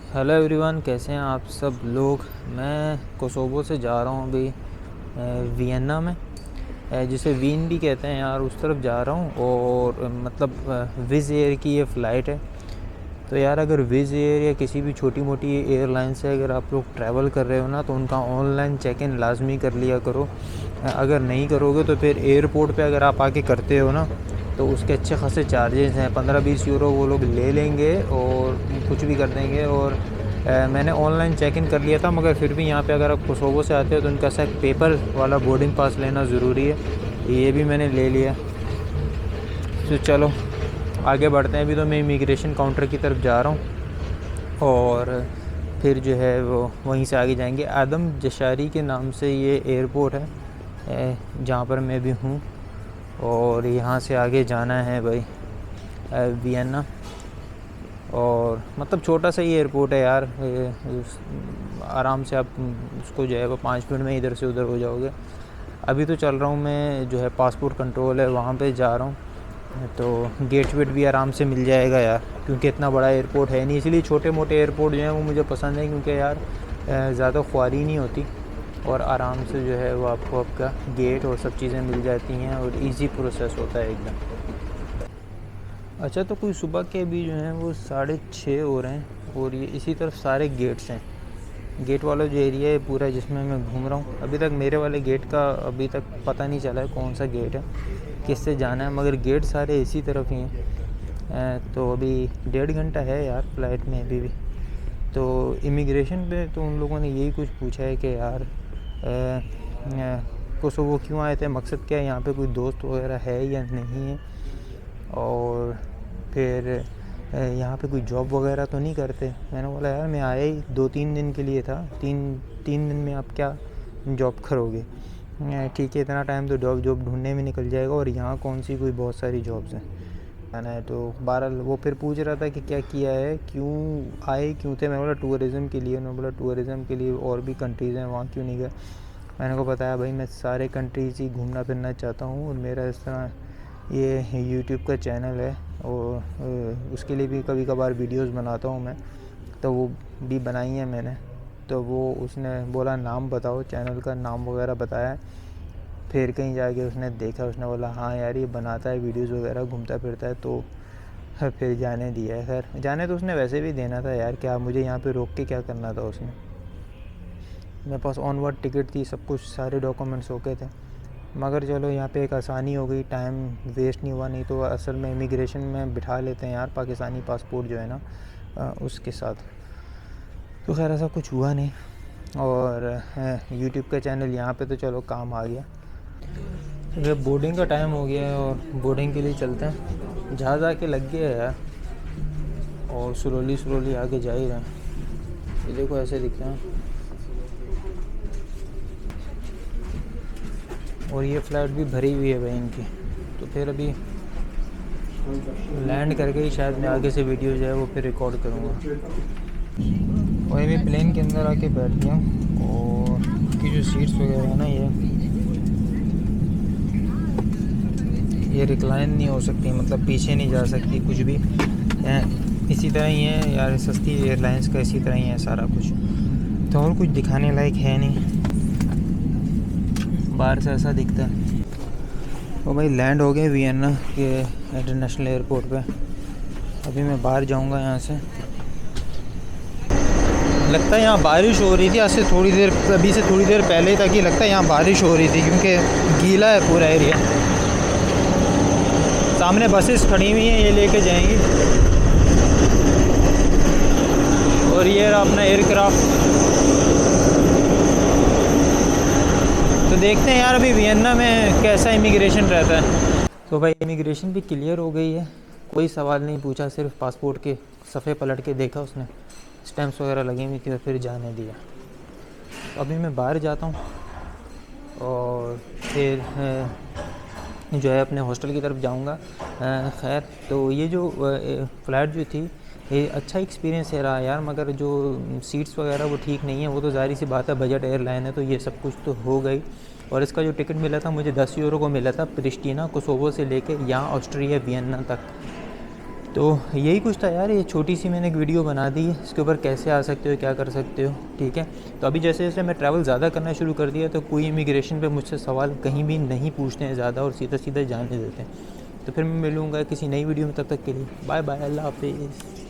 Hello everyone, कैसे हैं आप सब लोग। मैं कोसोवो से जा रहा हूँ अभी वियना में, जिसे वीन भी कहते हैं यार, उस तरफ जा रहा हूँ। और मतलब विज़ एयर की ये फ़्लाइट है। तो यार अगर विज़ एयर या किसी भी छोटी मोटी एयरलाइन से अगर आप लोग ट्रैवल कर रहे हो ना, तो उनका ऑनलाइन चेक इन लाजमी कर लिया करो। अगर नहीं करोगे तो फिर एयरपोर्ट पे अगर आप आके करते हो ना, तो उसके अच्छे खासे चार्जेस हैं। 15-20 यूरो वो लोग ले लेंगे और कुछ भी कर देंगे। और मैंने ऑनलाइन चेक इन कर लिया था, मगर फिर भी यहाँ पे अगर आप कोसोवो से आते हो तो उनका शायद पेपर वाला बोर्डिंग पास लेना ज़रूरी है। ये भी मैंने ले लिया। तो चलो आगे बढ़ते हैं। अभी तो मैं इमिग्रेशन काउंटर की तरफ जा रहा हूँ और फिर जो है वो वहीं से आगे जाएंगे। आदम जशारी के नाम से ये एयरपोर्ट है जहाँ पर मैं भी हूँ। और यहाँ से आगे जाना है भाई वियना। और मतलब छोटा सा ही एयरपोर्ट है यार, आराम से आप उसको जो है वो 5 मिनट में इधर से उधर हो जाओगे। अभी तो चल रहा हूँ मैं, जो है पासपोर्ट कंट्रोल है वहाँ पे जा रहा हूँ। तो गेट वेट भी आराम से मिल जाएगा यार, क्योंकि इतना बड़ा एयरपोर्ट है नहीं। इसलिए छोटे मोटे एयरपोर्ट जो हैं वो मुझे पसंद है, क्योंकि यार ज़्यादा ख्वारी नहीं होती और आराम से जो है वो आपको आपका गेट और सब चीज़ें मिल जाती हैं और इजी प्रोसेस होता है एकदम। अच्छा, तो कोई सुबह के अभी जो हैं वो 6:30 हो रहे हैं और ये इसी तरफ सारे गेट्स हैं। गेट वाला जो एरिया है पूरा जिसमें मैं घूम रहा हूँ, अभी तक मेरे वाले गेट का अभी तक पता नहीं चला है कौन सा गेट है, किससे जाना है, मगर गेट सारे इसी तरफ ही हैं। तो अभी 1.5 घंटा है यार फ़्लाइट में अभी भी। तो इमिग्रेशन पे तो उन लोगों ने यही कुछ पूछा है कि यार कोसोवो क्यों आए थे, मकसद क्या है, यहाँ पे कोई दोस्त वगैरह है या नहीं है, और फिर यहाँ पे कोई जॉब वगैरह तो नहीं करते। मैंने बोला यार मैं आया ही 2-3 दिन के लिए था, तीन तीन दिन में आप क्या जॉब करोगे। ठीक है, इतना टाइम तो जॉब ढूंढने में निकल जाएगा, और यहाँ कौन सी कोई बहुत सारी जॉब्स हैं आना है। तो 12 वो फिर पूछ रहा था कि क्या किया है, क्यों आए, क्यों थे। मैंने बोला टूरिज़म के लिए। उन्होंने बोला टूरिज़म के लिए और भी कंट्रीज़ हैं, वहाँ क्यों नहीं गए। मैंने को बताया भाई मैं सारे कंट्रीज़ ही घूमना फिरना चाहता हूँ, और मेरा इस तरह ये यूट्यूब का चैनल है और उसके लिए भी कभी कभार वीडियोस बनाता हूँ मैं। तो वो भी बनाई है मैंने। तो वो उसने बोला नाम बताओ, चैनल का नाम वगैरह बताया। फिर कहीं जाके उसने देखा, उसने बोला हाँ यार ये बनाता है वीडियोस वगैरह, घूमता फिरता है, तो फिर जाने दिया है। खैर जाने तो उसने वैसे भी देना था यार, क्या मुझे यहाँ पे रोक के क्या करना था उसने। मेरे पास ऑनवर्ड टिकट थी, सब कुछ सारे डॉक्यूमेंट्स ओके थे। मगर चलो यहाँ पे एक आसानी हो गई, टाइम वेस्ट नहीं हुआ। नहीं तो असल में इमिग्रेशन में बिठा लेते हैं यार पाकिस्तानी पासपोर्ट जो है ना उसके साथ। तो खैर ऐसा कुछ हुआ नहीं। और यूट्यूब का चैनल यहाँ पे तो चलो काम आ गया। ये बोर्डिंग का टाइम हो गया है और बोर्डिंग के लिए चलते हैं। जहाज़ आके लग गया है यार, और स्लोली आगे जा ही रहे हैं। ये देखो ऐसे दिखते हैं। और ये फ़्लाइट भी भरी हुई है भाई इनकी। तो फिर अभी लैंड करके ही शायद मैं आगे से वीडियो जो है वो फिर रिकॉर्ड करूँगा। और अभी प्लेन के अंदर आके बैठ गया, और इसकी जो सीट्स वगैरह है ना, ये रिक्लाइन नहीं हो सकती, मतलब पीछे नहीं जा सकती कुछ भी। इसी तरह ही है यार, सस्ती एयरलाइंस का इसी तरह ही है सारा कुछ। तो और कुछ दिखाने लायक है नहीं, बाहर से ऐसा दिखता है। तो भाई लैंड हो गए वियना के इंटरनेशनल एयरपोर्ट पे। अभी मैं बाहर जाऊंगा यहाँ से। लगता है यहाँ बारिश हो रही थी आज से थोड़ी देर, अभी से थोड़ी देर पहले तक ही लगता है यहाँ बारिश हो रही थी, क्योंकि गीला है पूरा एरिया। सामने बसेस खड़ी हुई हैं, ये लेके जाएंगी। और ये रहा अपना एयरक्राफ्ट। तो देखते हैं यार अभी वियना में कैसा इमिग्रेशन रहता है। तो भाई इमिग्रेशन भी क्लियर हो गई है, कोई सवाल नहीं पूछा, सिर्फ पासपोर्ट के सफ़े पलट के देखा उसने, स्टैम्प्स वगैरह लगी हुई थी, और फिर जाने दिया। तो अभी मैं बाहर जाता हूँ और फिर जो है अपने हॉस्टल की तरफ जाऊँगा। खैर तो ये जो फ़्लाइट जो थी, ये अच्छा एक्सपीरियंस है रहा यार, मगर जो सीट्स वगैरह वो ठीक नहीं है। वो तो ज़ाहिर सी बात है, बजट एयरलाइन है तो ये सब कुछ तो हो गई। और इसका जो टिकट मिला था मुझे 10 यूरो को मिला था, प्रिस्टीना कोसोवो से लेके यहाँ ऑस्ट्रिया वियना तक। तो यही कुछ था यार, ये छोटी सी मैंने एक वीडियो बना दी है, इसके ऊपर कैसे आ सकते हो, क्या कर सकते हो, ठीक है। तो अभी जैसे जैसे मैं ट्रैवल ज़्यादा करना शुरू कर दिया तो कोई इमिग्रेशन पे मुझसे सवाल कहीं भी नहीं पूछते हैं ज़्यादा और सीधा सीधा जाने देते हैं। तो फिर मैं मिलूँगा किसी नई वीडियो में, तब तक के लिए बाय बाय, अल्लाह हाफिज़।